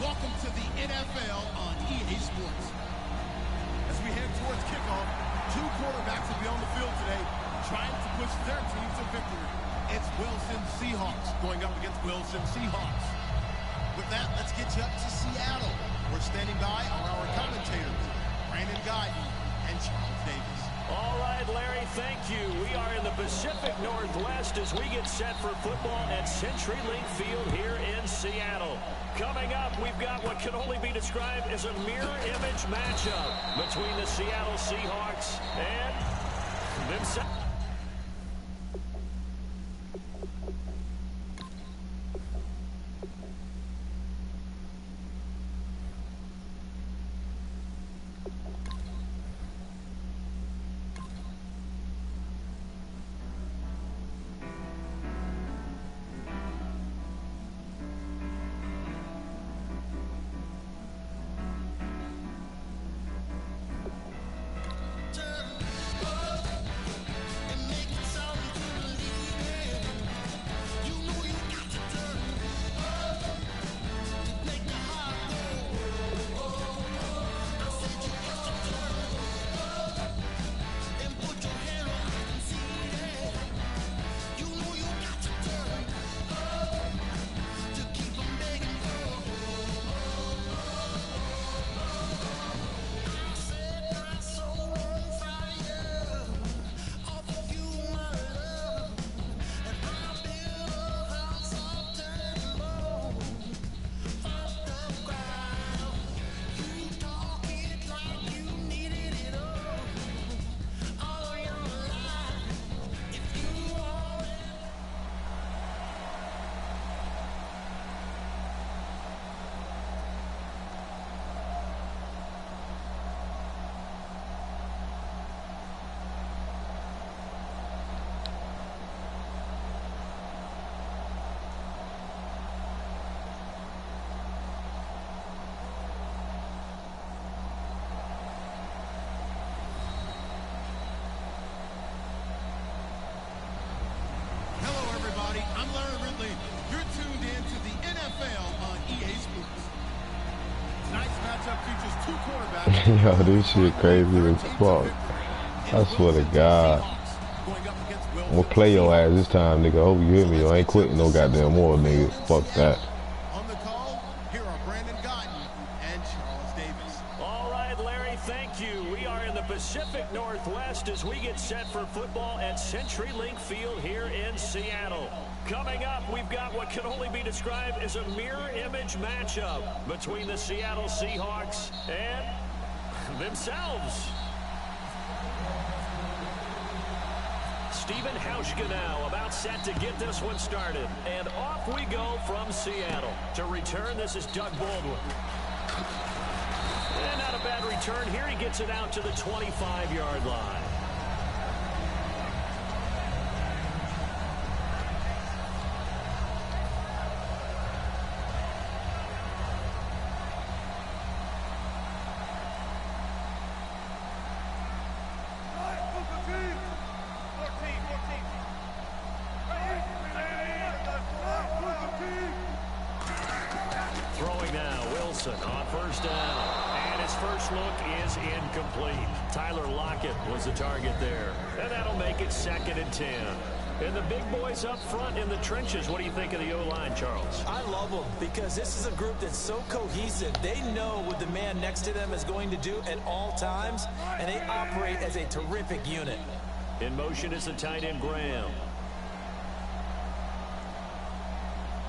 Welcome to the NFL on EA Sports. As we head towards kickoff, two quarterbacks will be on the field today trying to push their team to victory. It's Wilson Seahawks going up against Wilson Seahawks. With that, let's get you up to Seattle. We're standing by are our commentators, Madden God and Charles Davis. All right, Larry, thank you. We are in the Pacific Northwest as we get set for football at CenturyLink Field here in Seattle. Coming up, we've got what can only be described as a mirror image matchup between the Seattle Seahawks and themselves. Yo, this shit crazy as fuck. I swear to God. I'm gonna play your ass this time, nigga. Hope you hear me. I ain't quitting no goddamn more, nigga. Fuck that. On the call, here are Madden God and Charles Davis. All right, Larry, thank you. We are in the Pacific Northwest as we get set for football at CenturyLink Field here in Seattle. Coming up, we've got what can only be described as a mirror image matchup between the Seattle Seahawks and themselves. Stephen Hauschka now about set to get this one started. And off we go from Seattle. To return, this is Doug Baldwin. And not a bad return here. He gets it out to the 25-yard line. On first down, and his first look is incomplete. Tyler Lockett was the target there, and that'll make it 2nd and 10. And the big boys up front in the trenches. What do you think of the O-line, Charles? I love them because this is a group that's so cohesive. They know what the man next to them is going to do at all times, and they operate as a terrific unit. In motion is the tight end Graham.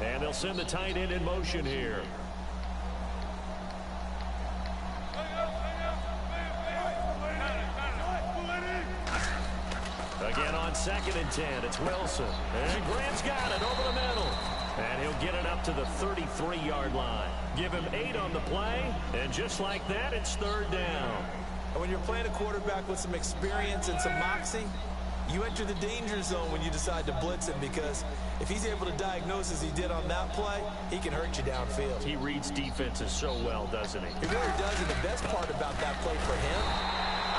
And they'll send the tight end in motion here. Again on 2nd and 10, it's Wilson. And Graham's got it over the middle. And he'll get it up to the 33-yard line. Give him 8 on the play, and just like that, it's 3rd down. And when you're playing a quarterback with some experience and some moxie, you enter the danger zone when you decide to blitz him, because if he's able to diagnose as he did on that play, he can hurt you downfield. He reads defenses so well, doesn't he? He really does, and the best part about that play for him,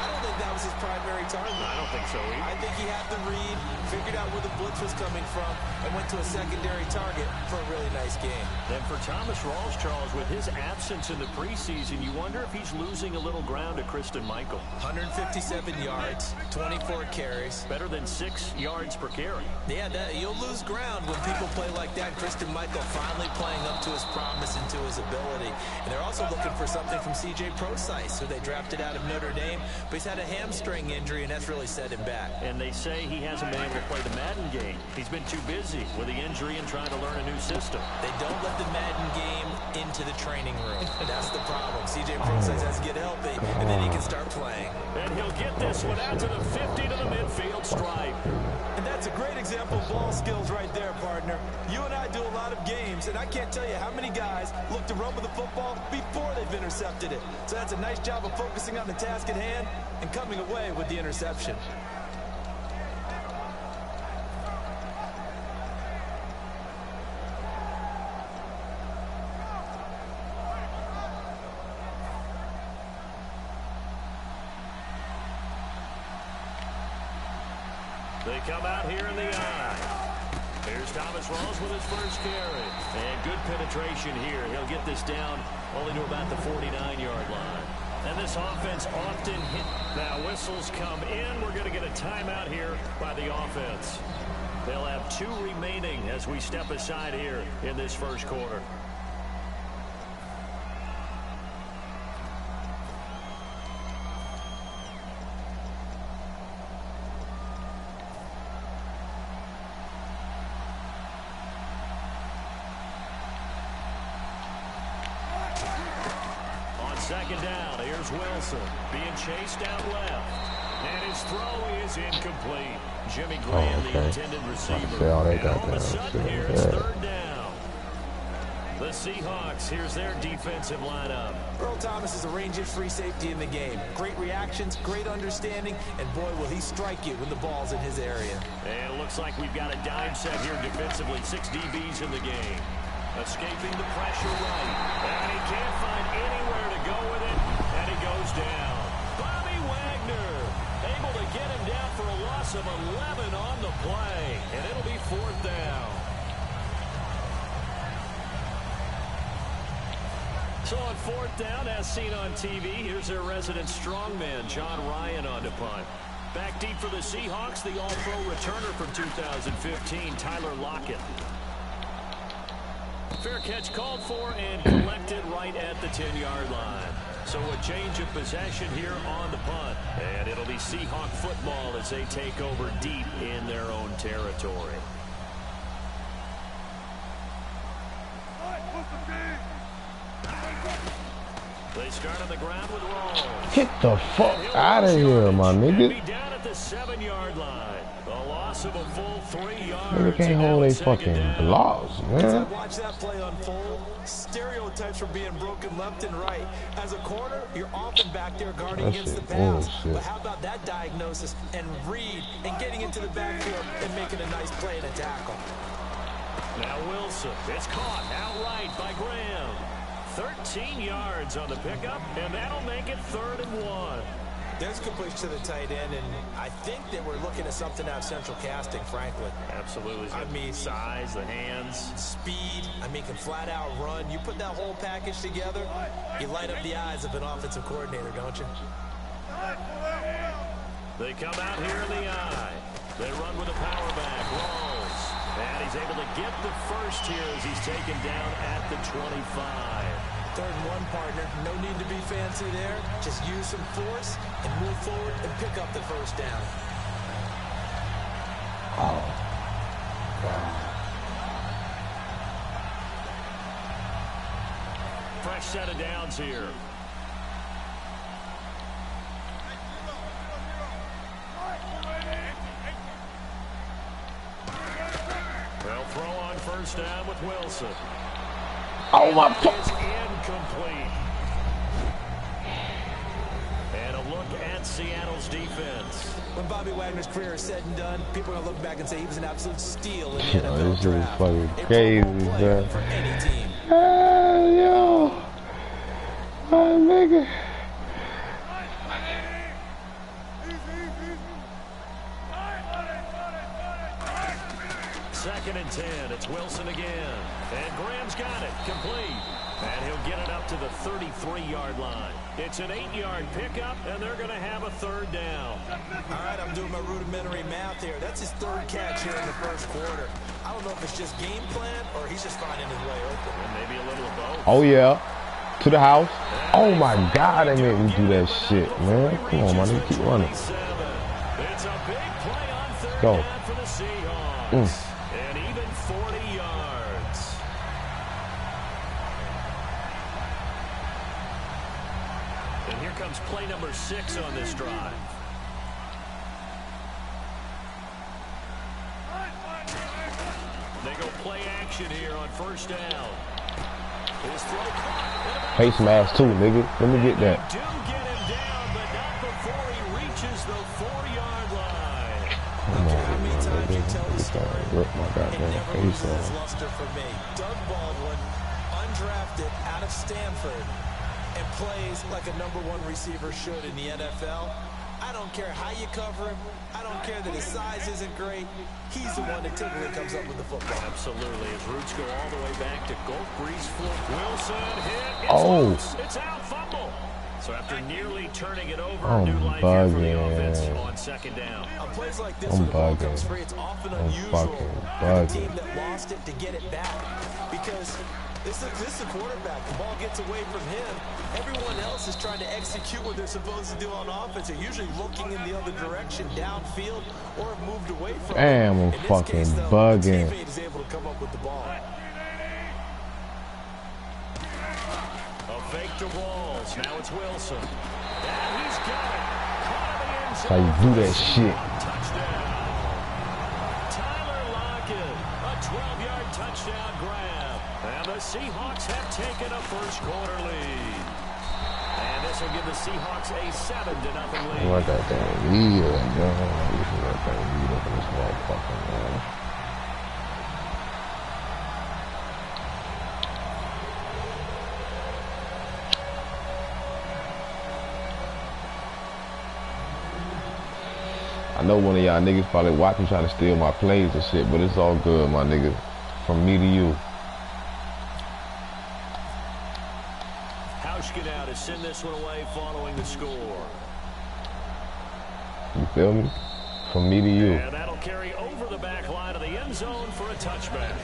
I don't don't think that was his primary target. I don't think so either. I think he had the read, figured out where the blitz was coming from, and went to a secondary target for a really nice game. And for Thomas Rawls, Charles, with his absence in the preseason, you wonder if he's losing a little ground to Christine Michael. 157 yards, 24 carries. Better than 6 yards per carry. Yeah, you'll lose ground when people play like that. Christine Michael finally playing up to his promise and to his ability. And they're also looking for something from C.J. Procyse, who they drafted out of Notre Dame, but he's had a hamstring injury, and that's really set him back. And they say he hasn't been able to play the Madden game. He's been too busy with the injury and trying to learn a new system. They don't let the Madden game into the training room. That's the problem. C.J. Procyse has to get healthy, and then he can start playing. And he'll get this one out to the 50 to the midfield stripe. And that's a great example of ball skills right there, partner. You and I do a lot of games, and I can't tell you how many guys look to run with the football before they've intercepted it. So that's a nice job of focusing on the task at hand and coming away with the interception. They come out here in the eye. Here's Thomas Rawls with his first carry. And good penetration here. He'll get this down only to about the 49-yard line. And this offense often hit. Now whistles come in. We're going to get a timeout here by the offense. They'll have 2 remaining as we step aside here in this first quarter. Second down, here's Wilson being chased out left. And his throw is incomplete. Jimmy Graham, the intended receiver. And all of a sudden, here's third down. The Seahawks, here's their defensive lineup. Earl Thomas is a range and free safety in the game. Great reactions, great understanding, and boy, will he strike you when the ball's in his area. And it looks like we've got a dime set here defensively. 6 DBs in the game. Escaping the pressure right. And he can't find anywhere to go with it. And he goes down. Bobby Wagner able to get him down for a loss of 11 on the play. And it'll be 4th down. So on 4th down, as seen on TV, here's their resident strongman, John Ryan, on to punt. Back deep for the Seahawks, the All-Pro returner from 2015, Tyler Lockett. Fair catch called for and collected right at the 10-yard line. So a change of possession here on the punt. And it'll be Seahawk football as they take over deep in their own territory. They start on the ground with Rawls. Get the fuck out of here, my nigga. Be down at the 7-yard line. A loss of a full 3 yards. Nigga can't hold a fucking blocks, man. As I watch that play unfold, stereotypes are being broken left and right. As a corner, you're often back there guarding against the pass. But how about that diagnosis and read and getting into the backfield and making a nice play and a tackle? Now Wilson, it's caught outright by Graham. 13 yards on the pickup, and that'll make it 3rd and 1. There's completion to the tight end, and I think that we're looking at something out of central casting, frankly. Absolutely. I mean, size, the hands. Speed. I mean, can flat out run. You put that whole package together, you light up the eyes of an offensive coordinator, don't you? They come out here in the eye. They run with a power back. Rawls. And he's able to get the first here as he's taken down at the 25. 3rd and 1, partner. No need to be fancy there. Just use some force and move forward and pick up the first down. Oh, God. Fresh set of downs here. They'll throw on 1st down with Wilson. Oh, my God. It's incomplete. And a look at Seattle's defense. When Bobby Wagner's career is said and done, people are going to look back and say he was an absolute steal in the NFL This is draft. fucking crazy, man. For any team. Yo. My nigga. 2nd and 10. It's Wilson again. And Graham's got it. Complete. And he'll get it up to the 33-yard line. It's an 8-yard pickup, and they're going to have a 3rd down. All right, I'm doing my rudimentary math here. That's his 3rd catch here in the 1st quarter. I don't know if it's just game plan or he's just finding his way open. And maybe a little of both. Oh, yeah. To the house. Oh, my God. They made me do that shit, man. Come on, man. Keep running. It's a big play on 3rd Go. down for the Seahawks. And even 40 yards. And here comes play number 6 on this drive. They go play action here on 1st down. His throw caught. Face mask, too, nigga. Let me get that. They do get him down, but not before he reaches the 4-yard line. Come on, How many times you tell the story? Rip my It goddamn never face loses off. luster for me. Doug Baldwin, undrafted out of Stanford, and plays like a #1 receiver should in the NFL. I don't care how you cover him. I don't care that his size isn't great. He's the one that typically comes up with the football. Absolutely. His roots go all the way back to Gulf Breeze Floyd. Wilson hit. It's Oh. loose. It's out. Fumble. So after nearly turning it over, I'm new life here for the bugging. offense on 2nd down. On plays like this, I'm when the ball bugging. comes free, it's often I'm unusual fucking for the bugging. team that lost it to get it back. Because this is a quarterback. The ball gets away from him. Everyone else is trying to execute what they're supposed to do on offense. They're usually looking in the other direction, downfield, or have moved away from it. Damn, I'm In this fucking case, though, bugging. the teammate is able to come up with the ball. A fake to Rawls. Now it's Wilson. And he's got it. Caught in the end That's how you do that shit. Touchdown. Tyler Lockett. A 12-yard touchdown grab. And the Seahawks have taken a 1st quarter lead. And this will give the Seahawks a 7-0 lead. What that thing lead up, man. That thing lead up in this motherfucker, man. I know one of y'all niggas probably watching trying to steal my plays and shit, but it's all good, my nigga. From me to you. Hauschka now to send this one away following the score. You feel me? From me to you. And that'll carry over the back line of the end zone for a touchback.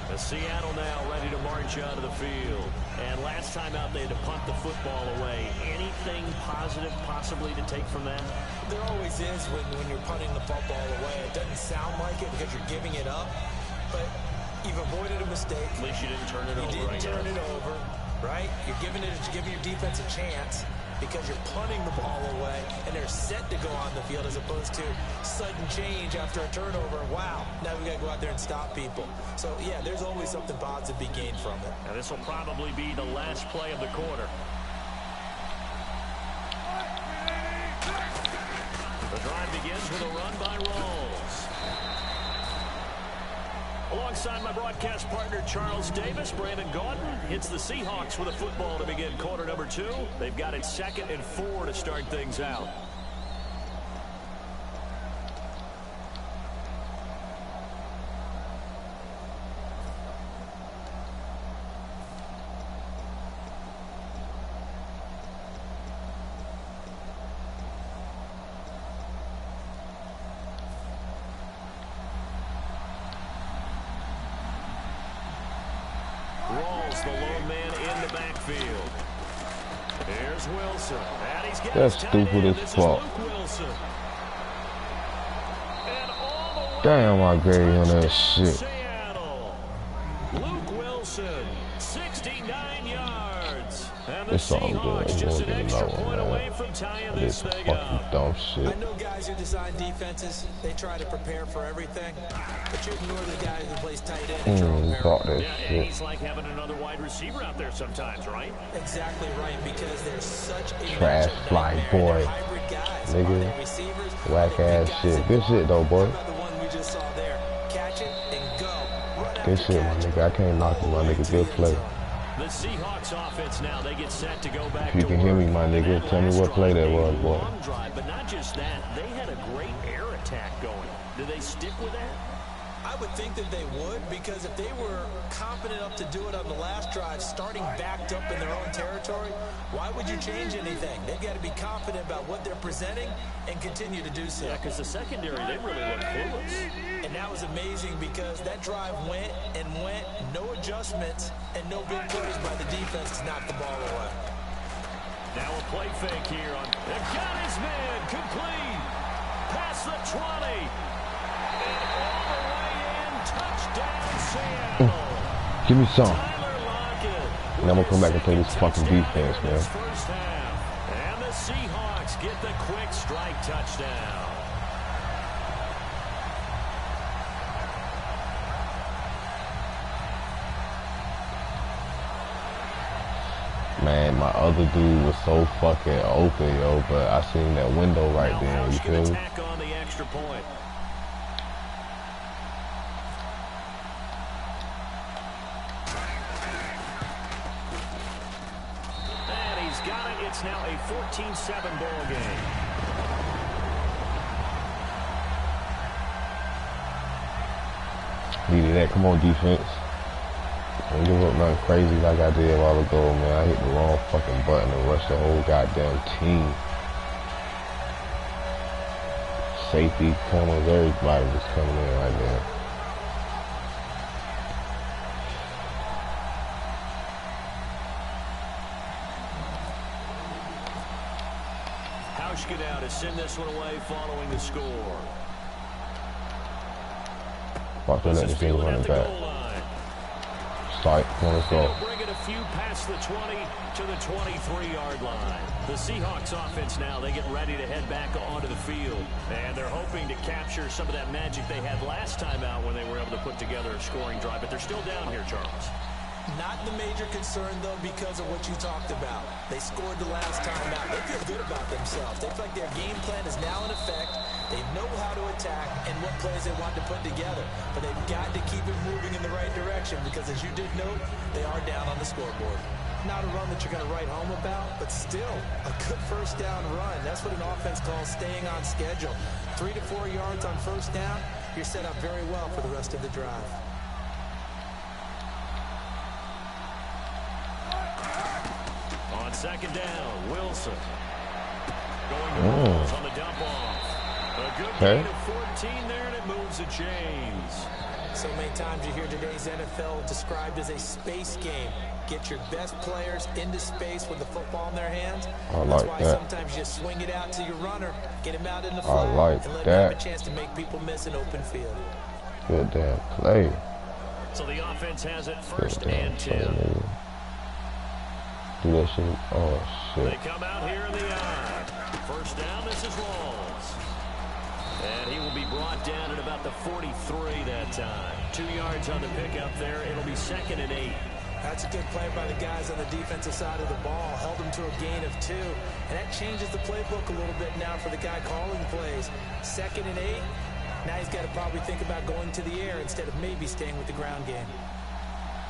The Seattle now ready to march out of the field. And last time out they had to punt the football away. Anything positive possibly to take from that? There always is when you're punting the football away. It doesn't sound like it because you're giving it up, but you've avoided a mistake. At least you didn't turn it over. You didn't turn it over, right? You're giving your defense a chance because you're punting the ball away, and they're set to go on the field as opposed to sudden change after a turnover. Wow, now we got to go out there and stop people. So, yeah, there's always something positive to be gained from it. Now this will probably be the last play of the quarter. The drive begins with a run by Rawls. Alongside my broadcast partner, Charles Davis, Madden God hits the Seahawks with a football to begin quarter number 2. They've got it 2nd and 4 to start things out. Rawls, the lone man in the backfield. Here's Wilson. And he's got That's stupid as fuck. Damn, I gave him that shit. Seattle. Luke Wilson, 69 yards. And the It's all good. Seahawks You just won't an get extra another point one, away man. from tying This this thing fucking up. dumb I shit. know guys who design defenses, they try to prepare for everything, but you ignore the guy who plays tight end and Jerome Thought Harrell. that Yeah, and shit. he's like having another wide receiver out there sometimes, right? Exactly right, because they're such a Trash matchup fly nightmare. boy. They're hybrid guys. Nigga. Are they receivers? Whack Are they big ass guys shit. that Good block? shit though, boy. How about the one we just saw there? Catch it and go. Run Good after shit, my catch. nigga. I can't knock it, my nigga. Good play. The Seahawks offense now, they get set to go back If you to can hear work. me, my nigga, That tell me last what play drive that being was, a boy. long drive, but not just that, they had a great air attack going. Do they stick with that? I would think that they would, because if they were confident enough to do it on the last drive, starting backed up in their own territory, why would you change anything? They've got to be confident about what they're presenting and continue to do so. Yeah, because the secondary, they really look clueless. And that was amazing because that drive went and went, no adjustments, and no big plays by the defense to knock the ball away. Now a play fake here on. They've got his man complete. Past the 20. And all the way in. Touchdown, Seattle. Give me some. And I'm gonna come back and play this fucking defense, man. First half. And the Seahawks get the quick strike touchdown. Man, my other dude was so fucking open, yo, but I seen that window right there, you feel me? Attack on the extra point. And he's got it. It's now a 14-7 ball game. Needed that. Come on, defense. Don't give up nothing crazy like I did a while ago, man. I hit the wrong fucking button and rushed the whole goddamn team. Safety, corners, everybody was coming in right there. Hauschka now to send this one away following the score. Watch me let this thing running back. Start, come on, let's go. Bring it a few past the 20 to the 23-yard line. The Seahawks offense now, they get ready to head back onto the field. And they're hoping to capture some of that magic they had last time out when they were able to put together a scoring drive. But they're still down here, Charles. Not the major concern, though, because of what you talked about. They scored the last time out. They feel good about themselves. They feel like their game plan is now in effect. They know how to attack and what plays they want to put together. But they've got to keep it moving in the right direction because, as you did note, they are down on the scoreboard. Not a run that you're going to write home about, but still a good first down run. That's what an offense calls staying on schedule. 3 to 4 yards on first down, you're set up very well for the rest of the drive. On second down, Wilson. Going to Wills on the dump off. A good gain of 14 there, and it moves the chains. So many times you hear today's NFL described as a space game. Get your best players into space with the football in their hands. I like That's why that. sometimes you just swing it out to your runner, get him out in the I flat, like and let that. him have a chance to make people miss an open field. Good damn play. So the offense has it Good first damn and play, 10. nigga. Do that shit. Oh, They shit. come out here in the eye. First down, this is Rawls. And he will be brought down at about the 43 that time. 2 yards on the pickup there. It'll be 2nd and 8. That's a good play by the guys on the defensive side of the ball. Held them to a gain of 2. And that changes the playbook a little bit now for the guy calling plays. 2nd and 8. Now he's got to probably think about going to the air instead of maybe staying with the ground game.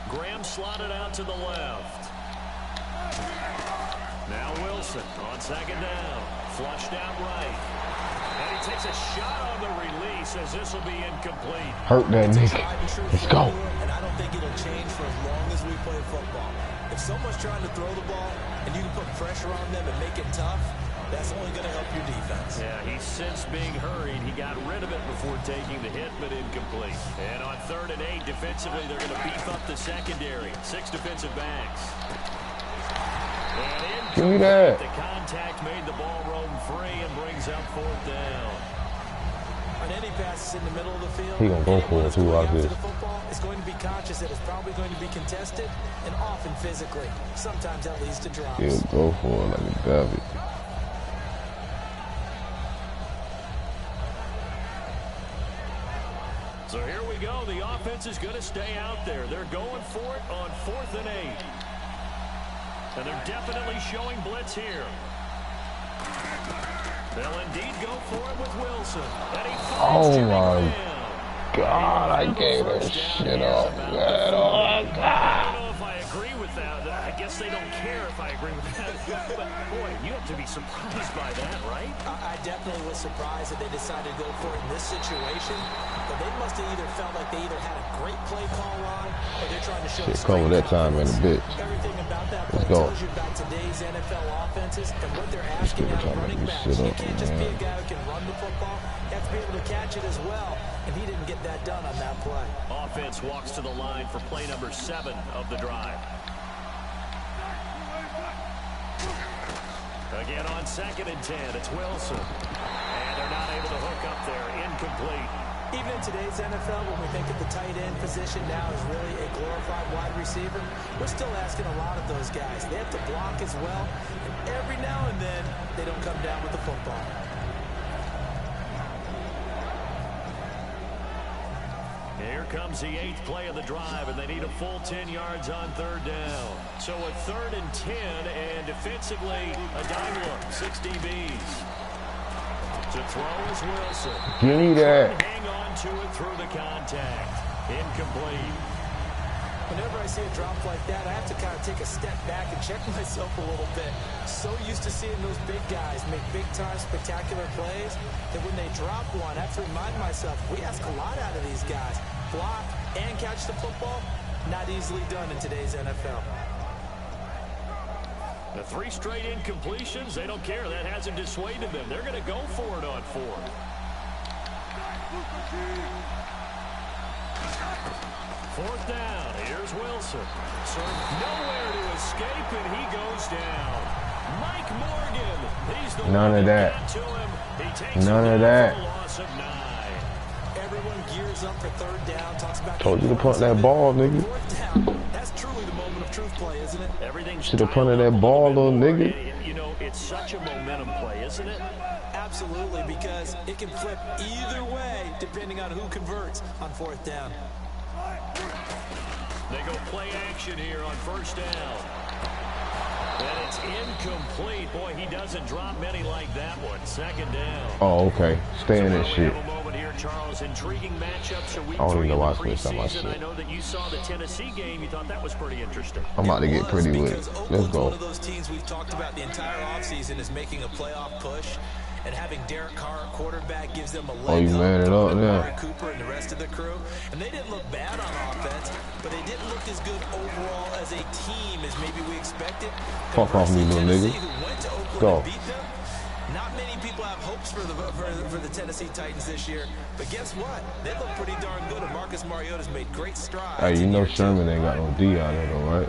Graham slotted out to the left. Now Wilson on second down. Flushed out right. And he takes a shot on the release as this will be incomplete. Hurt that nigga. Let's go. And I don't think it'll change for as long as we play football. If someone's trying to throw the ball and you can put pressure on them and make it tough, that's only going to help your defense. Yeah, he's since being hurried. He got rid of it before taking the hit, but incomplete. And on 3rd and 8, defensively, they're going to beef up the secondary. 6 defensive backs. And Give me that. the contact made the ball roam free and brings up 4th down. On any passes in the middle of the field, He gonna go for it, too, like this. The football is going to be conscious that it's probably going to be contested and often physically. Sometimes that leads to drops. He'll go for it like a David. So here we go. The offense is going to stay out there. They're going for it on 4th and 8. And they're definitely showing blitz here. They'll indeed go for it with Wilson. And he Oh my God, I gave that shit up, man. Oh my God. I don't know if I agree with that. I guess they don't care if I agree with that. But, boy, you have to be surprised by that, right? I definitely was surprised that they decided to go for it in this situation. But they must have either felt like they either had a great play call on or they're trying to show cover that time in a bit. Everything about that play tells you about today's NFL offenses and what they're asking out of running backs. You can't just be a guy who can run the football. You have to be able to catch it as well. And he didn't get that done on that play. Offense walks to the line for play number 7 of the drive. Again on 2nd and 10, it's Wilson. And they're not able to hook up there. Incomplete. Even in today's NFL, when we think of the tight end position now as really a glorified wide receiver, we're still asking a lot of those guys. They have to block as well. And every now and then, they don't come down with the football. Here comes the 8th play of the drive, and they need a full 10 yards on 3rd down. So a 3rd and 10, and defensively, a dime look, 6 DBs. To throw is Wilson. Give me that. Hang on to it through the contact. Incomplete. Whenever I see a drop like that, I have to kind of take a step back and check myself a little bit. So used to seeing those big guys make big-time spectacular plays that when they drop one, I have to remind myself, we ask a lot out of these guys. Block and catch the football, not easily done in today's NFL. The 3 straight incompletions, they don't care. That hasn't dissuaded them. They're going to go for it on 4th. Fourth down, here's Wilson. Served nowhere to escape, and he goes down. Mike Morgan, he's the None one of that. got to him. He takes None him of down that. for a loss of 9. Everyone gears up for 3rd down, talks about Told you to punt that ball, nigga. 4th down. That's truly the moment of truth play, isn't it? Everything's Should have punted that ball, little nigga. You know, it's such a momentum play, isn't it? Absolutely, because it can flip either way depending on who converts on 4th down. They go play action here on 1st down. And it's incomplete. Boy, he doesn't drop many like that one. 2nd down. Oh, okay. Stay in that We shit. have a moment here, Charles. Intriguing matchups. I don't even know why I switched preseason. my shit. I know that you saw the Tennessee game. You thought that was pretty interesting. I'm about to get pretty with it. Let's go. One of those teams we've talked about the entire offseason is making a playoff push. And having Derek Carr at quarterback gives them a leg you man it up now. Cooper and the rest of the crew. And they didn't look bad on offense, but they didn't look as good overall as a team as maybe we expected. Fuck off me, little nigga. Who went to Oakland Go. and beat them. Not many people have hopes for the Tennessee Titans this year. But guess what? They look pretty darn good, and Marcus Mariota's made great strides. Hey, you know Sherman ain't got no D out there, though, right?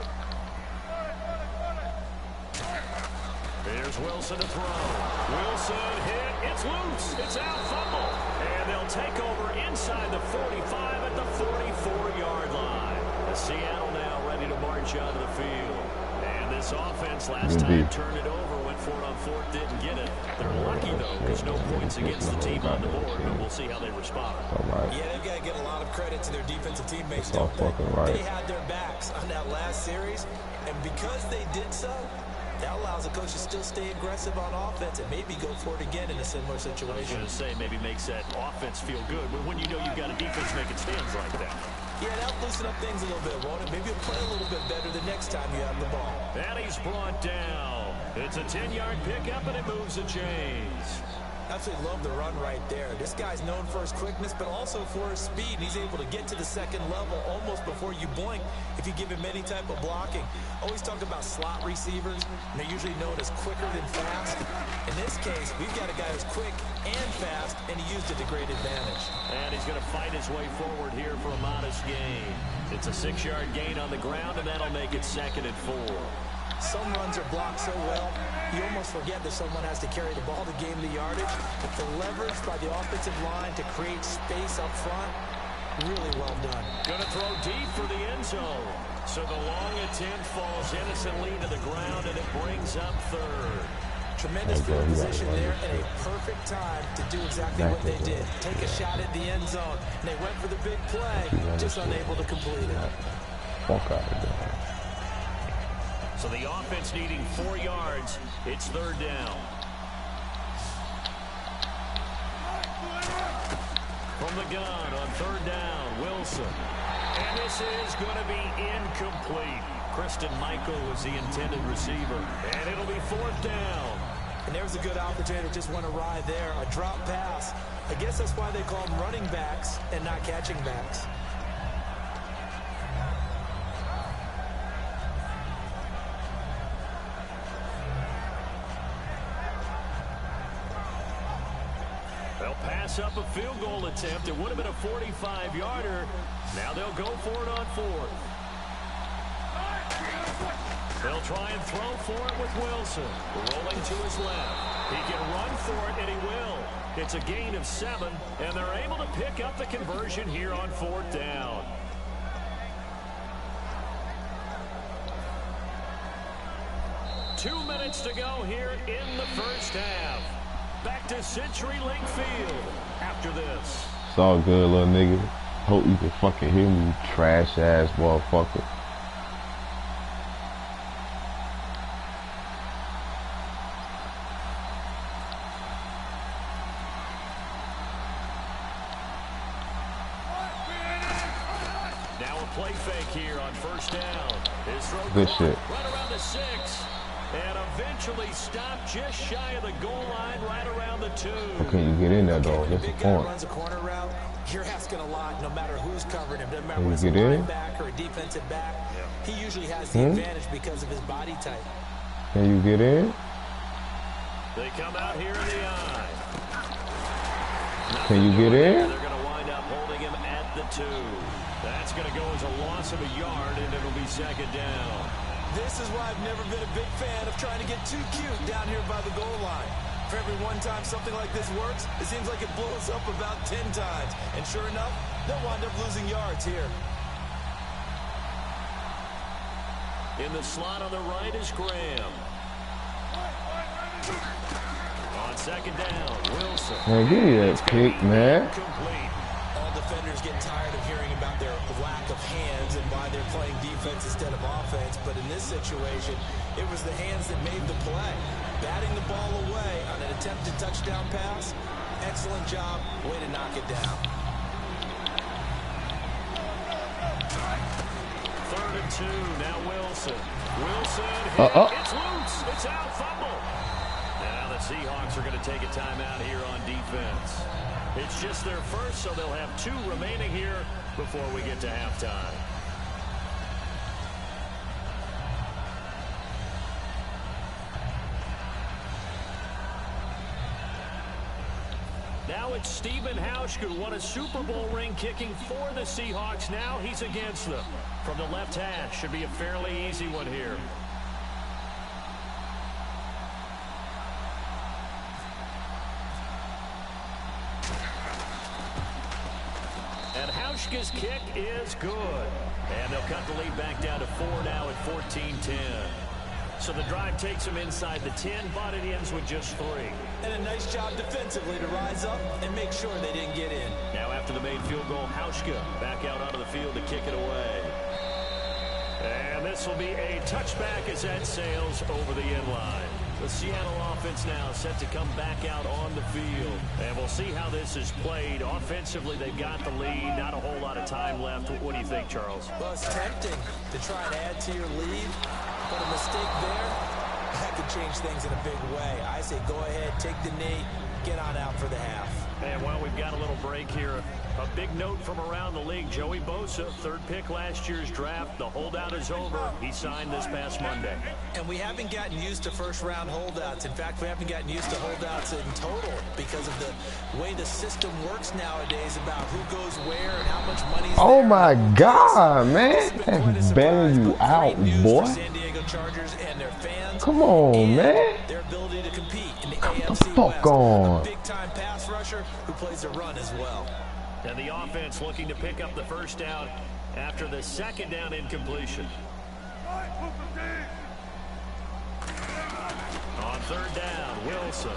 Here's Wilson to throw. Wilson hit. It's loose. It's out. Fumble. And they'll take over inside the 45 at the 44-yard line. As Seattle now ready to march onto the field. And this offense last time turned it over, went for it on 4th, didn't get it. They're lucky, though, because no points against the team on the board, but we'll see how they respond. Yeah, they've got to get a lot of credit to their defensive teammates. That's all fucking right. They had their backs on that last series, and because they did so, that allows the coach to still stay aggressive on offense and maybe go for it again in a similar situation. I was going to say, maybe makes that offense feel good, but when you know you've got a defense making stands like that. Yeah, that'll loosen up things a little bit, won't it? Maybe you'll play a little bit better the next time you have the ball. And he's brought down. It's a 10-yard pickup, and it moves the chains. Absolutely love the run right there. This guy's known for his quickness, but also for his speed. He's able to get to the 2nd level almost before you blink if you give him any type of blocking. Always talk about slot receivers, and they're usually known as quicker than fast. In this case, we've got a guy who's quick and fast, and he used it to great advantage. And he's going to fight his way forward here for a modest gain. It's a 6-yard gain on the ground, and that'll make it 2nd and 4. Some runs are blocked so well, you almost forget that someone has to carry the ball to gain the yardage. The leverage by the offensive line to create space up front, really well done. Going to throw deep for the end zone. So the long attempt falls innocently to the ground, and it brings up 3rd. Tremendous field position there and a perfect time to do exactly what they did. Take a shot at the end zone, and they went for the big play, just unable to complete it. Fuck out of there. So the offense needing 4 yards. It's 3rd down. From the gun on 3rd down, Wilson. And this is going to be incomplete. Christian Michael was the intended receiver. And it'll be 4th down. And there's a good opportunity. Just want to ride there. A drop pass. I guess that's why they call them running backs and not catching backs. They'll pass up a field goal attempt. It would have been a 45-yarder. Now they'll go for it on 4th. They'll try and throw for it with Wilson. Rolling to his left. He can run for it, and he will. It's a gain of 7, and they're able to pick up the conversion here on 4th down. Two minutes to go here in the first half. Back to CenturyLink Field after this. It's all good, little nigga. Hope you can fucking hear me, trash ass motherfucker. Now a play fake here on 1st down. His throw good shit. Right around the 6. And eventually stopped just shy of the goal line, right around the 2. Okay, you get in there, though. That's the point. Runs a corner route. You're asking a lot, no matter who's covering him. Doesn't matter whether it's a linebacker or a defensive back. He usually has the advantage because of his body type. Can you get in? They come out here in the eye. Can you get in? They're going to wind up holding him at the 2. That's going to go as a loss of a yard, and it'll be 2nd down. This is why I've never been a big fan of trying to get too cute down here by the goal line. For every one time something like this works, it seems like it blows up about 10 times. And sure enough, they'll wind up losing yards here. In the slot on the right is Graham. On 2nd down, Wilson. Man, give me that pick, man. Complete. All defenders get tired of hearing about their lack of hands and why they're playing defense instead of offense. But in this situation, it was the hands that made the play. Batting the ball away on an attempted touchdown pass. Excellent job. Way to knock it down. 3rd and 2. Now Wilson. Wilson. It's loose. It's out. Fumble. Now the Seahawks are going to take a timeout here on defense. It's just their first, so they'll have 2 remaining here before we get to halftime. Now it's Stephen Hauschka, who won a Super Bowl ring kicking for the Seahawks. Now he's against them. From the left hash, should be a fairly easy one here. And Hauschka's kick is good. And they'll cut the lead back down to 4 now at 14-10. So the drive takes them inside the 10, but it ends with just 3. And a nice job defensively to rise up and make sure they didn't get in. Now after the made field goal, Hauschka back out onto the field to kick it away. And this will be a touchback as that sails over the end line. The Seattle offense now set to come back out on the field. And we'll see how this is played. Offensively, they've got the lead. Not a whole lot of time left. What do you think, Charles? Well, it's tempting to try and add to your lead, but a mistake there, that could change things in a big way. I say go ahead, take the knee, get on out for the half. And while we've got a little break here, a big note from around the league. Joey Bosa, 3rd pick last year's draft. The holdout is over. He signed this past Monday. And we haven't gotten used to first-round holdouts. In fact, we haven't gotten used to holdouts in total because of the way the system works nowadays about who goes where and how much money. Oh my God, man. That's bailing you out, boy. San Diego Chargers and their fans. Come on, man. Their ability to compete in the Come AFC the fuck West. on. A big-time pass rusher who plays a run as well. And the offense looking to pick up the first down after the 2nd down incompletion. On 3rd down, Wilson.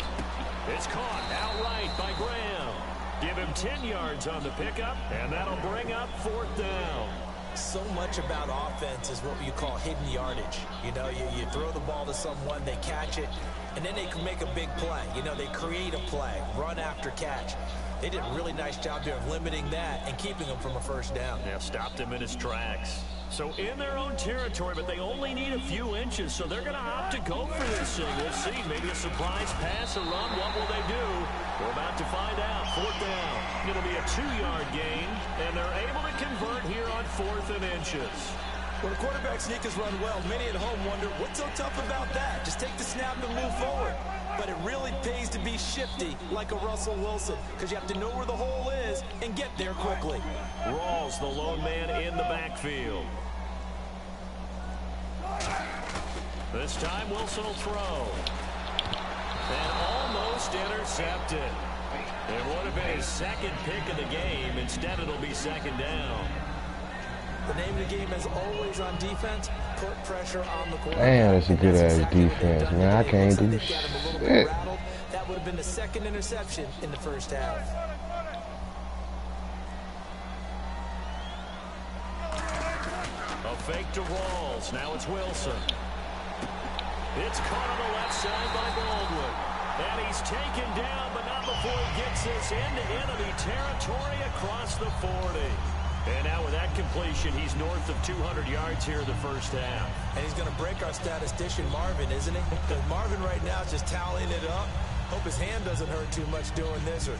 It's caught outright by Graham. Give him 10 yards on the pickup, and that'll bring up 4th down. So much about offense is what you call hidden yardage. You know, you throw the ball to someone, they catch it, and then they can make a big play. You know, they create a play, run after catch. They did a really nice job there of limiting that and keeping him from a first down. Yeah, stopped him in his tracks. So in their own territory, but they only need a few inches, so they're going to opt to go for this thing. We'll see. Maybe a surprise pass, a run. What will they do? We're about to find out. 4th down. Going to be a 2-yard gain, and they're able to convert here on 4th and inches. When a quarterback sneak is run well, many at home wonder, what's so tough about that? Just take the snap and move forward. But it really pays to be shifty like a Russell Wilson, because you have to know where the hole is and get there quickly. Rawls, the lone man in the backfield. This time Wilson will throw. And almost intercepted. It would have been his second pick of the game. Instead, it'll be 2nd down. The name of the game is always on defense. Put pressure on the quarterback. Damn, that's a good-ass defense, man. I can't do shit. That would have been the 2nd interception in the first half. A fake to Rawls. Now it's Wilson. It's caught on the left side by Baldwin. And he's taken down, but not before he gets this into enemy territory across the 40. And now with that completion, he's north of 200 yards here in the first half. And he's going to break our statistician Marvin, isn't he? Because Marvin right now is just tallying it up. Hope his hand doesn't hurt too much doing this or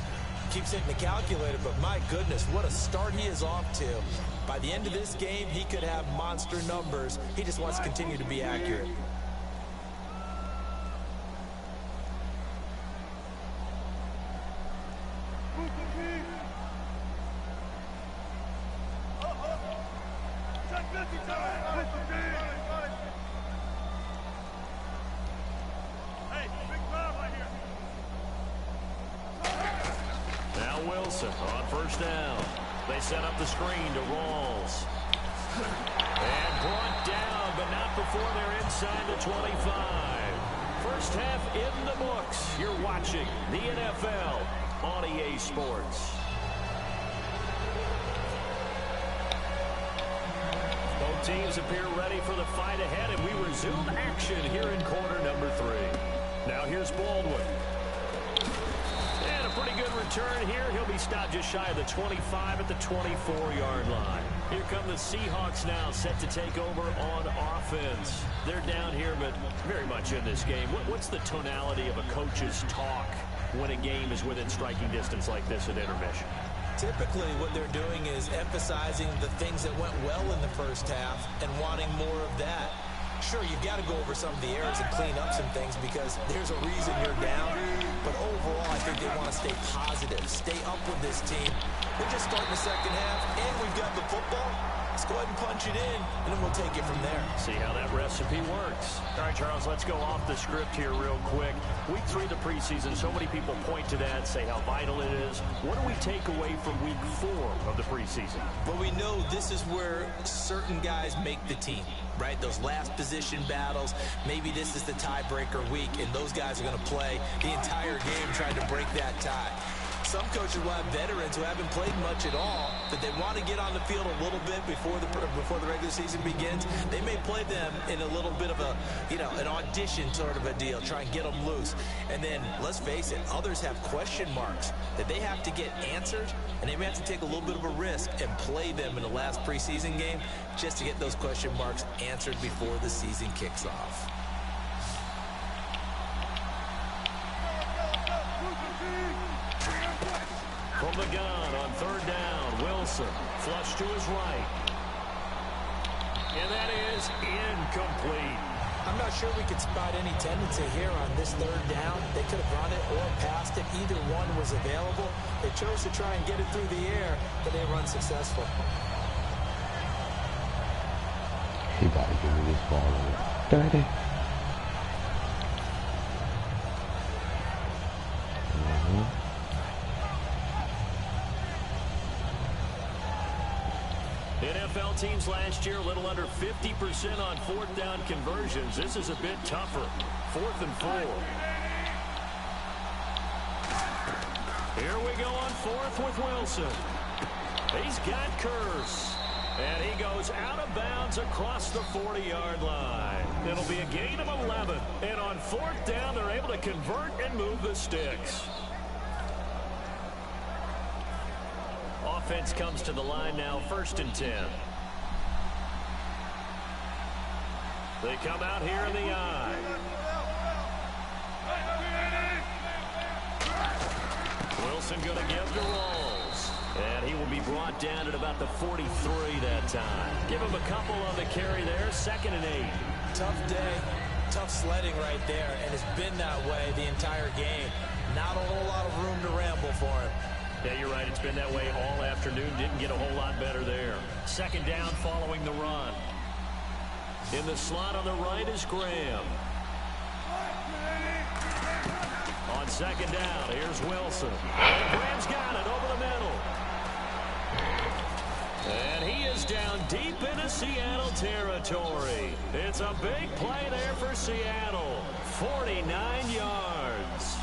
keeps hitting the calculator. But my goodness, what a start he is off to. By the end of this game, he could have monster numbers. He just wants to continue to be accurate. Wilson on 1st down. They set up the screen to Rawls. And brought down, but not before they're inside the 25. First half in the books. You're watching the NFL on EA Sports. Both teams appear ready for the fight ahead, and we resume action here in quarter number 3. Now here's Baldwin. Pretty good return here. He'll be stopped just shy of the 25 at the 24-yard line. Here come the Seahawks now, set to take over on offense. They're down here, but very much in this game. What's the tonality of a coach's talk when a game is within striking distance like this at intermission? Typically, what they're doing is emphasizing the things that went well in the first half and wanting more of that. Sure, you've got to go over some of the errors and clean up some things because there's a reason you're down. But overall, I think they want to stay positive, stay up with this team. We're just starting the second half, and we've got the football. Let's go ahead and punch it in, and then we'll take it from there. See how that recipe works. All right, Charles, let's go off the script here real quick. Week 3 of the preseason, so many people point to that, say how vital it is. What do we take away from week 4 of the preseason? Well, we know this is where certain guys make the team, right? Those last position battles. Maybe this is the tiebreaker week, and those guys are going to play the entire game trying to break that tie. Some coaches will have veterans who haven't played much at all, that they want to get on the field a little bit before the regular season begins. They may play them in a little bit of a, an audition sort of a deal, try and get them loose. And then, let's face it, others have question marks that they have to get answered, and they may have to take a little bit of a risk and play them in the last preseason game just to get those question marks answered before the season kicks off. From the gun on 3rd down, Wilson flush to his right. And that is incomplete. I'm not sure we could spot any tendency here on this 3rd down. They could have run it or passed it. Either one was available. They chose to try and get it through the air, but they were unsuccessful. He about to give me this ball. 30. NFL teams last year a little under 50% on 4th down conversions. This is a bit tougher. 4th and 4. Here we go on 4th with Wilson. He's got Curse. And he goes out of bounds across the 40-yard line. It'll be a gain of 11. And on 4th down, they're able to convert and move the sticks. Offense comes to the line now, 1st and 10. They come out here in the I. Wilson going to give to Rolls. And he will be brought down at about the 43 that time. Give him a couple on the carry there. 2nd and 8. Tough day. Tough sledding right there. And it's been that way the entire game. Not a whole lot of room to ramble for him. Yeah, you're right. It's been that way all afternoon. Didn't get a whole lot better there. 2nd down following the run. In the slot on the right is Graham. On 2nd down, here's Wilson. And Graham's got it over the middle. And he is down deep into Seattle territory. It's a big play there for Seattle. 49 yards.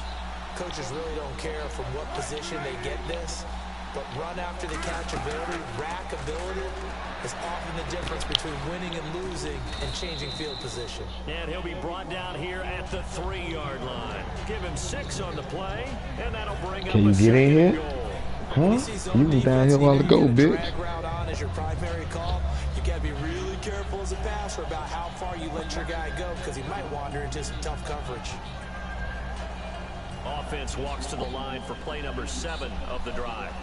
Coaches really don't care from what position they get this, but run after the catch ability, rack ability, is often the difference between winning and losing and changing field position. And he'll be brought down here at the 3-yard line. Give him 6 on the play, and that'll bring up a 2nd goal. Huh? You was down here a while ago, bitch. Drag route on as your primary call. You got to be really careful as a passer about how far you let your guy go because he might wander into some tough coverage. Offense walks to the line for play number 7 of the drive.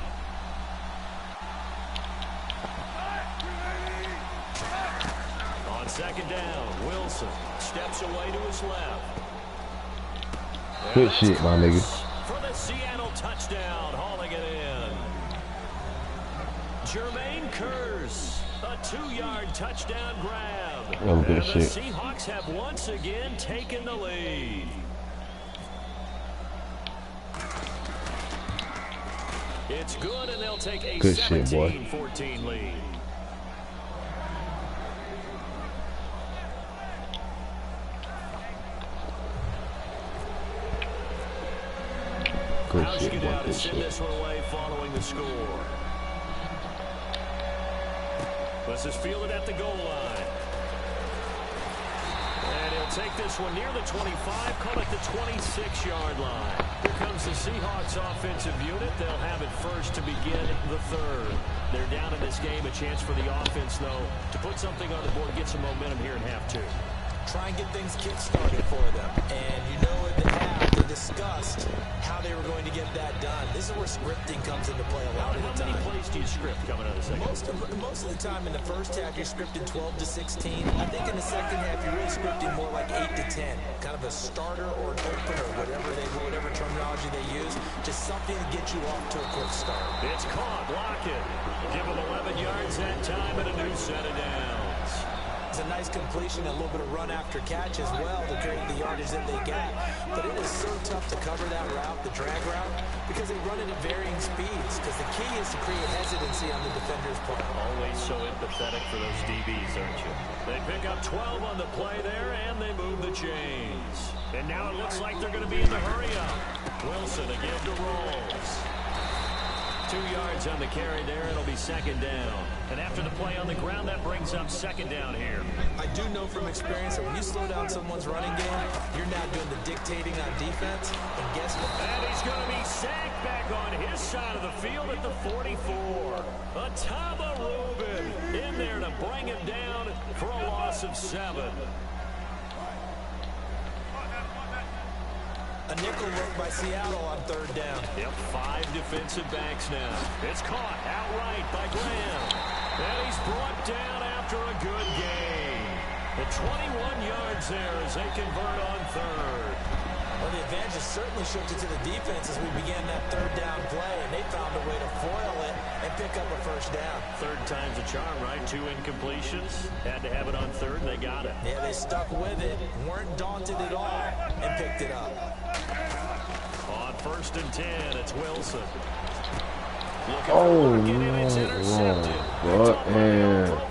On 2nd down, Wilson steps away to his left. Good shit, my nigga. For the Seattle touchdown, hauling it in. Jermaine Kearse, a 2-yard touchdown grab. Oh, good and shit. The Seahawks have once again taken the lead. It's good, and they'll take a 17-14 lead. Good House shit, get boy. out and Good send shit. this one away following the score. This is fielded at the goal line. And he'll take this one near the 25, call it the 26-yard line. Here comes the Seahawks offensive unit. They'll have it first to begin the 3rd. They're down in this game. A chance for the offense, though, to put something on the board, get some momentum here in half 2. Try and get things kick-started for them. And you know at the half, they discussed how they were going to get that done. This is where scripting comes into play a lot of the time. How many plays do you script coming out of the second? Most of the time in the first half, you're scripting 12 to 16. I think in the second half, you're really scripting more like 8 to 10. Kind of a starter or an opener, whatever terminology they use. Just something to get you off to a quick start. It's caught. Block it. Give them 11 yards that time and a new set of downs. It's a nice completion, a little bit of run after catch as well to create the yardage that they got. But it is so tough to cover that route, the drag route, because they run it at varying speeds. Because the key is to create hesitancy on the defender's part. Always so empathetic for those DBs, aren't you? They pick up 12 on the play there, and they move the chains. And now it looks like they're going to be in the hurry-up. Wilson again to Rolls. 2 yards on the carry there. It'll be 2nd down. And after the play on the ground, that brings up 2nd down here. I do know from experience that when you slow down someone's running game, you're now doing the dictating on defense. And guess what? And he's going to be sacked back on his side of the field at the 44. Atama Rubin in there to bring him down for a loss of 7. A nickel look by Seattle on 3rd down. Yep, 5 defensive backs now. It's caught outright by Graham. And he's brought down after a good game. The 21 yards there as they convert on 3rd. Well, the advantage certainly shifted to the defense as we began that 3rd down play, and they found a way to foil it and pick up a 1st down. 3rd time's a charm, right? 2 incompletions. Had to have it on 3rd, and they got it. Yeah, they stuck with it, weren't daunted at all, and picked it up. On 1st and 10, it's Wilson. Oh, no.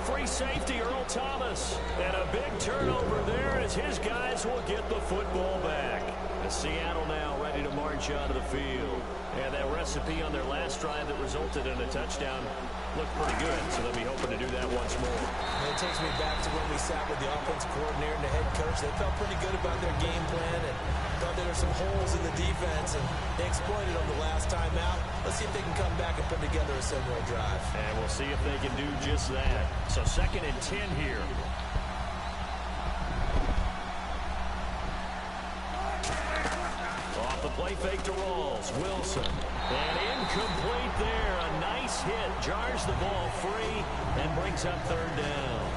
Free safety, Earl Thomas. And a big turnover there as his guys will get the football back. And Seattle now ready to march out of the field. And that recipe on their last drive that resulted in a touchdown looked pretty good, so they'll be hoping to do that once more. And it takes me back to when we sat with the offensive coordinator and the head coach. They felt pretty good about their game plan and thought there were some holes in the defense, and they exploited them the last time out. Let's see if they can come back and put together a similar drive. And we'll see if they can do just that. So 2nd and 10 here. The play fake to Rawls. Wilson. And incomplete there. A nice hit. Jars the ball free and brings up third down.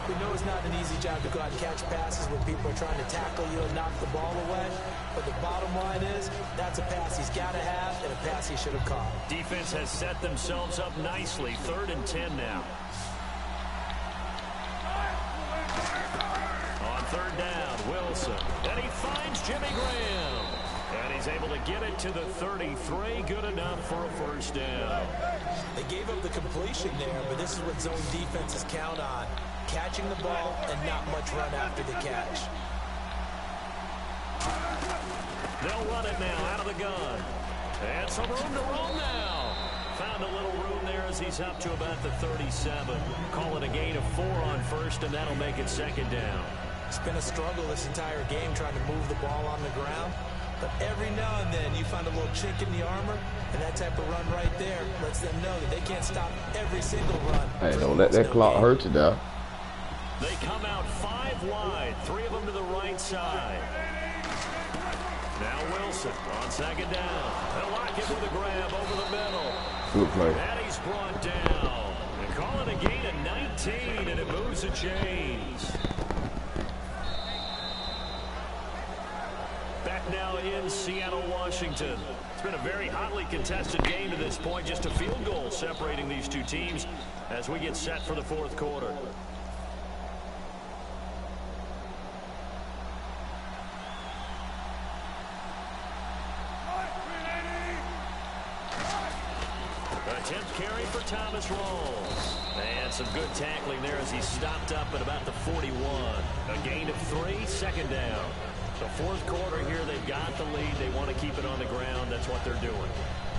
We know it's not an easy job to go out and catch passes when people are trying to tackle you and knock the ball away. But the bottom line is, that's a pass he's got to have and a pass he should have caught. Defense has set themselves up nicely. 3rd and 10 now. On 3rd down, Wilson. And he finds Jimmy Graham. And he's able to get it to the 33. Good enough for a first down. They gave up the completion there, but this is what zone defenses count on. Catching the ball and not much run after the catch. They'll run it now out of the gun. And some room to roam now. Found a little room there as he's up to about the 37. Call it a gain of 4 on first, and that'll make it 2nd down. It's been a struggle this entire game trying to move the ball on the ground. But every now and then you find a little chink in the armor, and that type of run right there lets them know that they can't stop every single run. Hey, don't let that clock hurt you now. They come out 5 wide, 3 of them to the right side. Now Wilson on 2nd down. They'll lock him with a grab over the middle. Good play. And he's brought down. They call it a gain of 19, and it moves the chains. Back now in Seattle, Washington. It's been a very hotly contested game to this point. Just a field goal separating these two teams as we get set for the 4th quarter. Attempt carry for Thomas Rawls. And some good tackling there as he stopped up at about the 41. A gain of 3, 2nd down. So 4th quarter here, they've got the lead. They want to keep it on the ground. That's what they're doing.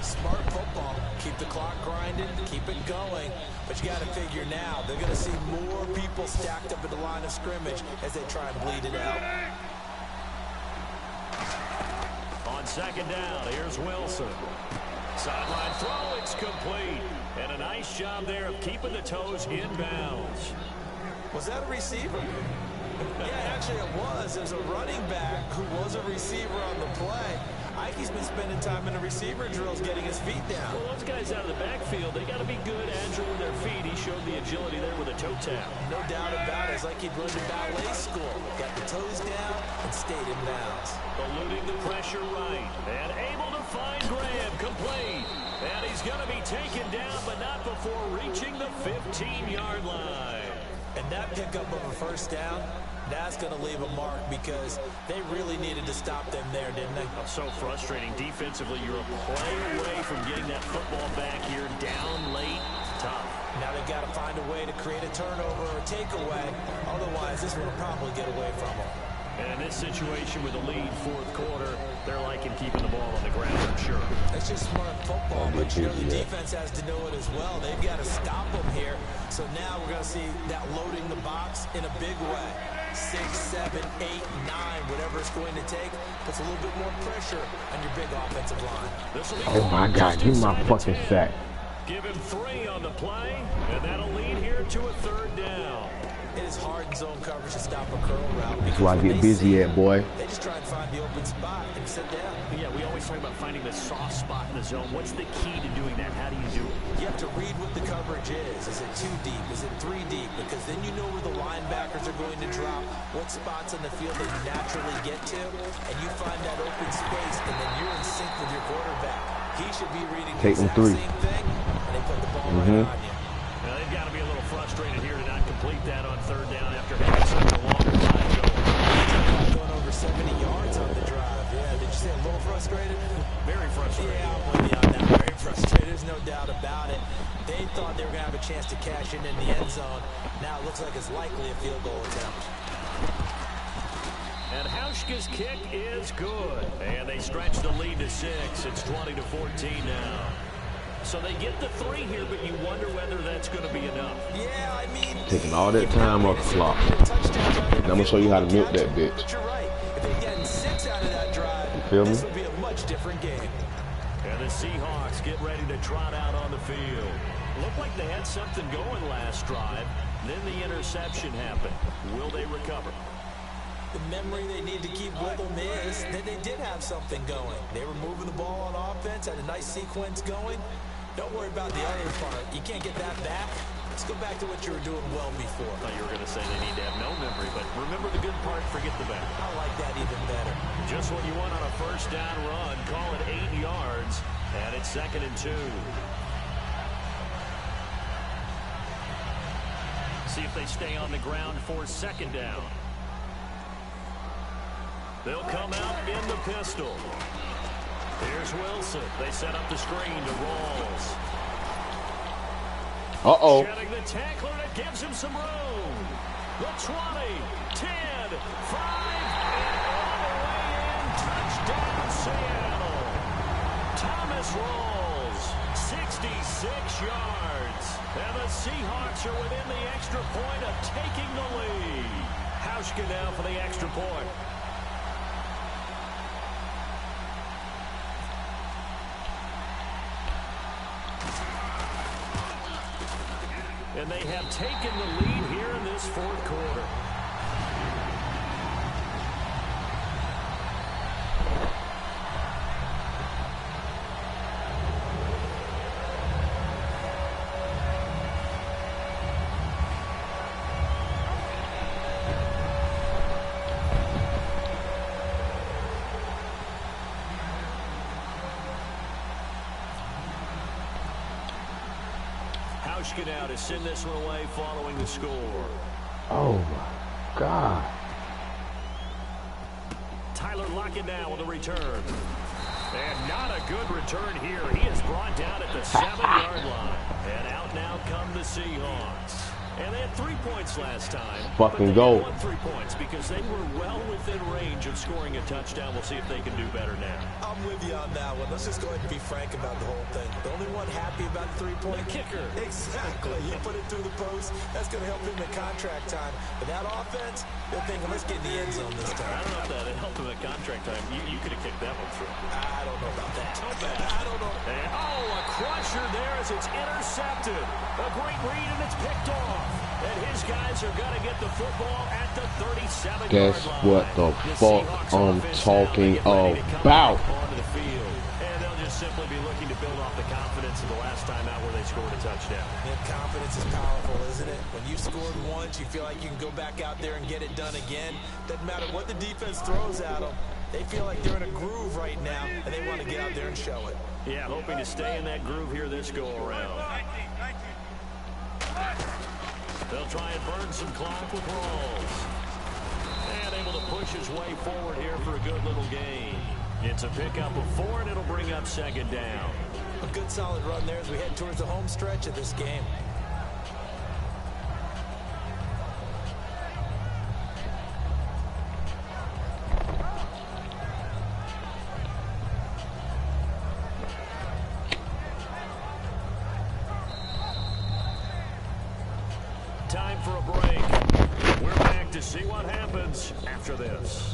Smart football. Keep the clock grinding, keep it going. But you got to figure now, they're going to see more people stacked up at the line of scrimmage as they try and bleed it out. On 2nd down, here's Wilson. Sideline throw, it's complete. And a nice job there of keeping the toes inbounds. Was that a receiver? Yeah, actually it was. There's a running back who was a receiver on the play. Ike's been spending time in the receiver drills getting his feet down. Well, those guys out of the backfield, they got to be good, agile with their feet. He showed the agility there with a toe tap. No doubt about it. It's like he'd run to ballet school. Got the toes down and stayed in bounds. Eluding the pressure right. And able to find Graham. Complete. And he's going to be taken down, but not before reaching the 15-yard line. And that pickup of a first down, that's going to leave a mark because they really needed to stop them there, didn't they? So frustrating. Defensively, you're a play away from getting that football back here. Down late, tough. Now they've got to find a way to create a turnover or a takeaway. Otherwise, this one will probably get away from them. And in this situation with a lead 4th quarter, they're liking keeping the ball on the ground, I'm sure. That's just smart football, but you know the defense has to know it as well. They've got to stop them here. So now we're going to see that loading the box in a big way. 6, 7, 8, 9, whatever it's going to take, puts a little bit more pressure on your big offensive line. Oh my God, give me my fucking sack. Give him 3 on the play, and that'll lead here to a 3rd down. It is hard in zone coverage to stop a curl route. That's why I get busy at, boy. They just try and find the open spot and sit down. Yeah, we always talk about finding the soft spot in the zone. What's the key to doing that? How do you do it? You have to read what the coverage is. Is it 2 deep? Is it 3 deep? Because then you know where the linebackers are going to drop, what spots on the field they naturally get to, and you find that open space, and then you're in sync with your quarterback. He should be reading the exact same thing, and they put the ball right on you. Now, they've got to be a little frustrated here to not complete that on 3rd down after having such a longer time going. Going over 70 yards on the drive. Yeah, did you say a little frustrated? Very frustrated. Yeah, I'm with you on that. Very frustrated. There's no doubt about it. They thought they were going to have a chance to cash in the end zone. Now it looks like it's likely a field goal attempt. And Hauschka's kick is good. And they stretch the lead to 6. It's 20-14 now. So they get the 3 here, but you wonder whether that's going to be enough. Yeah, I mean, taking all that time off the clock. I'm going to show you how to milk that bitch. But you're right. If they're getting 6 out of that drive, you feel me? This will be a much different game. And the Seahawks get ready to trot out on the field. Looked like they had something going last drive. Then the interception happened. Will they recover? memory they need to keep with them is that they did have something going. They were moving the ball on offense, had a nice sequence going. Don't worry about the other part. You can't get that back. Let's go back to what you were doing well before. I thought you were going to say they need to have no memory, but remember the good part, forget the bad. I like that even better. Just what you want on a first down run. Call it 8 yards, and it's 2nd and 2. See if they stay on the ground for 2nd down. They'll come out in the pistol. Here's Wilson. They set up the screen to Rawls. Uh-oh. Shedding the tackler, and it gives him some room. The 20, 10, 5, and all the way in. Touchdown, Seattle. Thomas Rawls, 66 yards. And the Seahawks are within the extra point of taking the lead. Hauschka now for the extra point. And they have taken the lead here in this 4th quarter. Hauschka now to send this one away following the score. Oh, my God. Tyler Lockett now with a return. And not a good return here. He is brought down at the 7-yard line. And out now come the Seahawks. And they had 3 points last time. Fucking go. Won 3 points because they were well within range of scoring a touchdown. We'll see if they can do better now. I'm with you on that one. Let's just go ahead and be frank about the whole thing. The only one happy about the 3-point kicker. Exactly. You put it through the post. That's going to help him in contract time. But that offense, they're thinking, let's get in the end zone this time. I don't know if that helped him at contract time. You could have kicked that one through. I don't know about that. I don't know. And, a crusher there as it's intercepted. A great read, and it's picked off. And his guys are going to get the football at the 37-yard line. That's what the fuck I'm talking about. Onto the field. And they'll just simply be looking to build off the confidence of the last time out where they scored a touchdown. And confidence is powerful, isn't it? When you scored once, you feel like you can go back out there and get it done again. Doesn't matter what the defense throws at them. They feel like they're in a groove right now, and they want to get out there and show it. Yeah, hoping to stay in that groove here this go-around. They'll try and burn some clock with Rawls. And able to push his way forward here for a good little gain. It's a pickup of 4, and it'll bring up 2nd down. A good solid run there as we head towards the home stretch of this game. Time for a break. We're back to see what happens after this.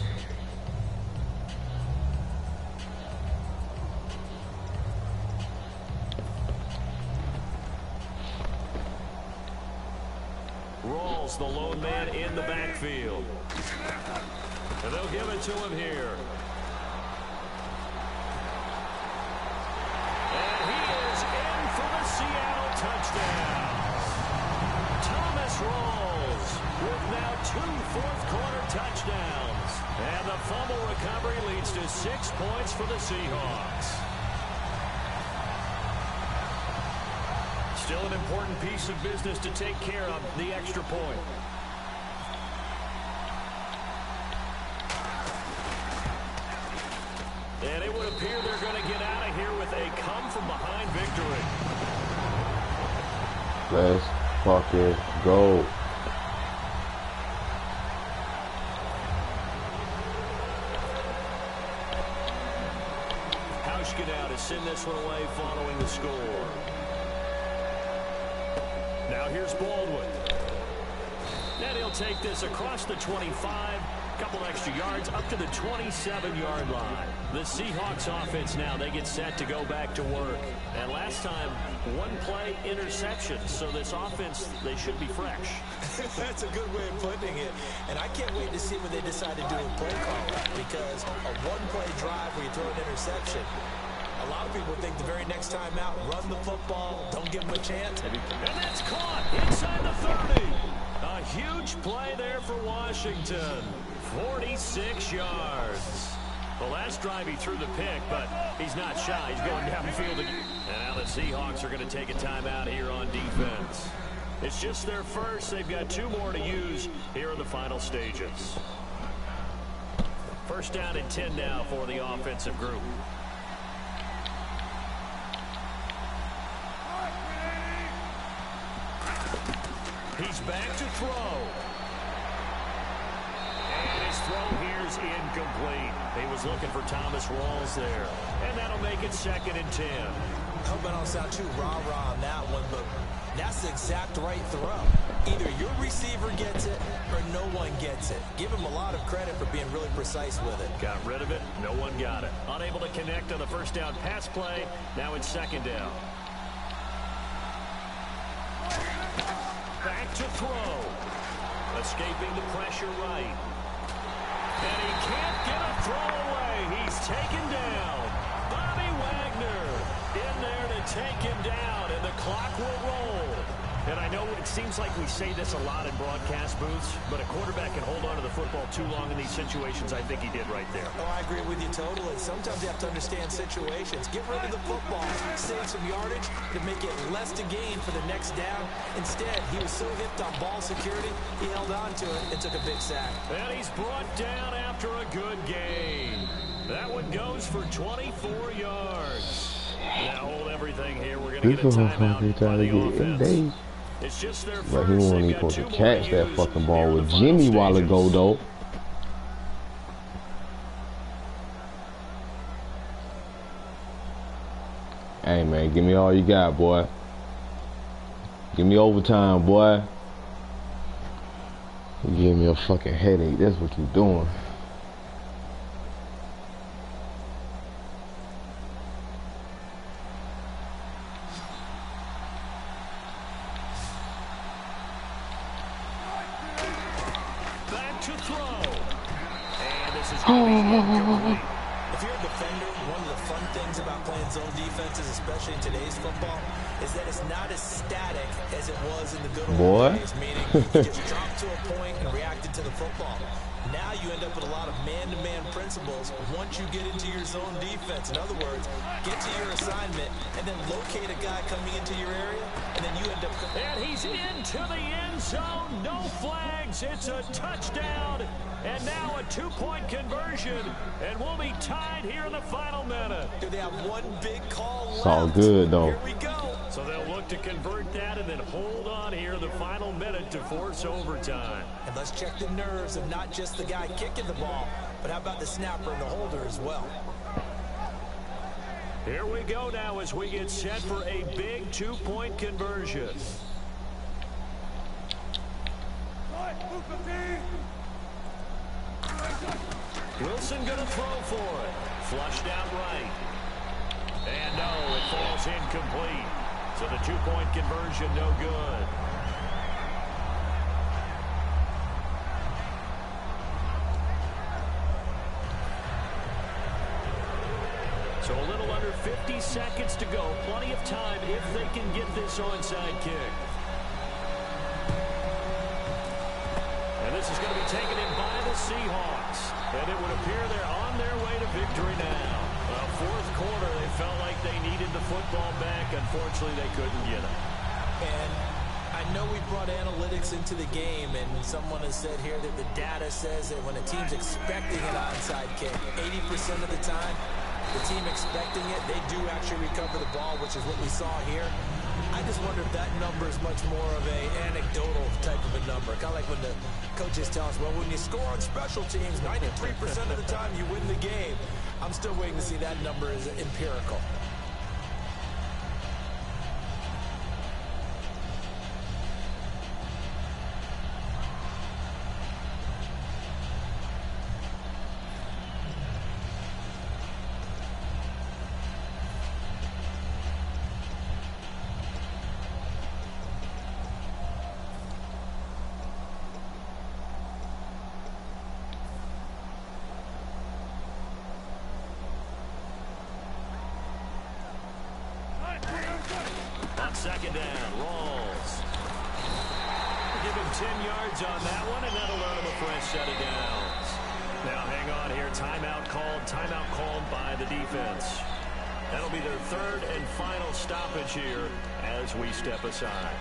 Rawls, the lone man in the backfield. And they'll give it to him here. And he is in for the Seattle touchdown. Thomas Rawls with now 2 fourth-quarter touchdowns. And the fumble recovery leads to 6 points for the Seahawks. Still an important piece of business to take care of, the extra point. And it would appear they're going to get out of here with a come-from-behind victory. Let's fucking go. Hauschka now to send this one away following the score. Now here's Baldwin. And he'll take this across the 25. Couple extra extra yards up to the 27-yard line. The Seahawks offense now, they get set to go back to work. And last time, one play interception. So this offense, they should be fresh. That's a good way of putting it. And I can't wait to see what they decide to do with play call. Because a one-play drive where you throw an interception, a lot of people think the very next time out, run the football, don't give them a chance. And that's caught inside the 30. A huge play there for Washington. 46 yards. The last drive he threw the pick, but he's not shy. He's going downfield again. And now the Seahawks are going to take a timeout here on defense. It's just their first. They've got 2 more to use here in the final stages. First down and 10 now for the offensive group. He's back to throw. And his throw here's incomplete. He was looking for Thomas Rawls there. And that'll make it 2nd and 10. I hope I don't sound too rah-rah on that one, but that's the exact right throw. Either your receiver gets it or no one gets it. Give him a lot of credit for being really precise with it. Got rid of it. No one got it. Unable to connect on the first down pass play. Now it's 2nd down. Back to throw. Escaping the pressure right. And he can't get a throw away. He's taken down. Bobby Wagner in there to take him down, and the clock will roll. And I know it seems like we say this a lot in broadcast booths, but a quarterback can hold on to the football too long in these situations. I think he did right there. Oh, I agree with you totally. Sometimes you have to understand situations. Get rid of the football, save some yardage to make it less to gain for the next down. Instead, he was so hipped on ball security, he held on to it and took a big sack. And he's brought down after a good gain. That one goes for 24 yards. Now hold everything here. We're going to get a timeout by the offense. It's just their first. But he wasn't even supposed to catch that fucking ball with Jimmy a while ago, though. Hey, man, give me all you got, boy. Give me overtime, boy. You give me a fucking headache. That's what you doing. If you're a defender, one of the fun things about playing zone defenses, especially in today's football, is that it's not as static as it was in the good old days. Meaning, you just drop to a point and reacted to the football. Now you end up with a lot of man-to-man principles once you get into your zone defense. In other words, get to your assignment and then locate a guy coming into your area, and then you end up... And he's into the end zone. No flags. It's a touchdown. And now a 2-point conversion. And we'll be tied here in the final minute. Do they have one big call left? It's all good, though. Here we go. So they'll look to convert that and then hold on here in the final minute to force overtime. And let's check the nerves of not just the guy kicking the ball, but how about the snapper and the holder as well. Here we go now as we get set for a big 2-point conversion. Wilson going to throw for it. Flushed out right. And no, it falls incomplete. So the 2-point conversion no good. So a little under 50 seconds to go. Plenty of time if they can get this onside kick. And this is going to be taken in by the Seahawks. And it would appear they're on their way to victory now. Fourth quarter, they felt like they needed the football back. Unfortunately, they couldn't get it. And I know we brought analytics into the game, and someone has said here that the data says that when a team's expecting an onside kick, 80% of the time, the team expecting it, they do actually recover the ball, which is what we saw here. I just wonder if that number is much more of a anecdotal type of a number. Kind of like when the coaches tell us, well, when you score on special teams, 93% of the time you win the game. I'm still waiting to see that number is empirical. Second down, rolls. Give him 10 yards on that one, and that'll run him a fresh set of downs. Now hang on here. Timeout called by the defense. That'll be their third and final stoppage here as we step aside.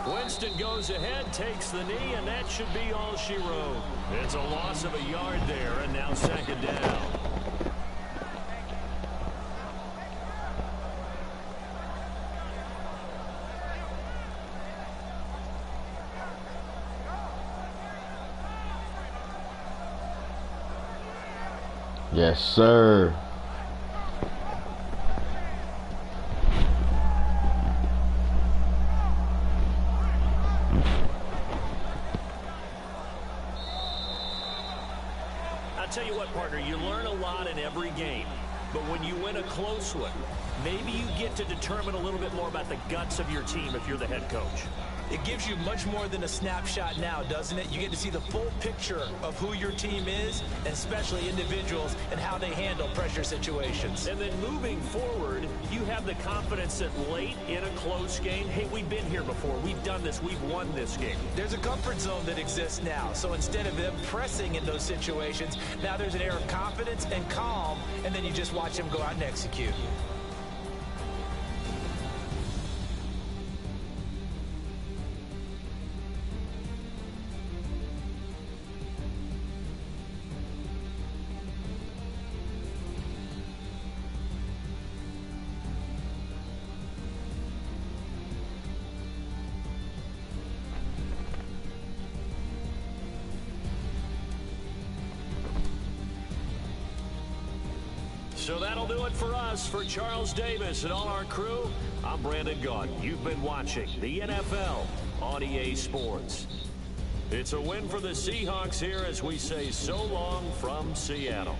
Winston goes ahead, takes the knee, and that should be all she wrote. It's a loss of a yard there, and now second down. Yes, sir. I'll tell you what, partner, you learn a lot in every game. But when you win a close one, maybe you get to determine a little bit more about the guts of your team if you're the head coach. It gives you much more than a snapshot now, doesn't it? You get to see the full picture of who your team is, and especially individuals and how they handle pressure situations. And then moving forward, you have the confidence that late in a close game, hey, we've been here before. We've done this. We've won this game. There's a comfort zone that exists now. So instead of them pressing in those situations, now there's an air of confidence and calm, and then you just watch them go out and execute. So that'll do it for us. For Charles Davis and all our crew, I'm Madden God. You've been watching the NFL on EA Sports. It's a win for the Seahawks here as we say so long from Seattle.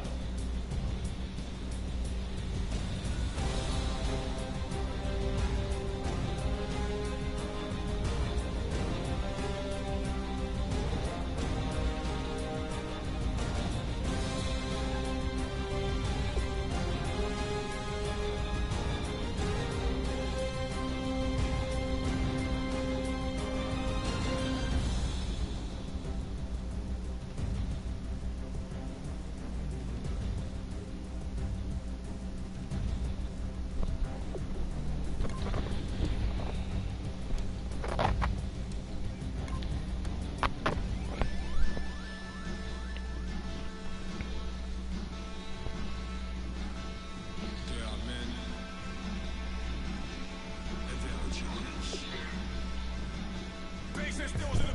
Still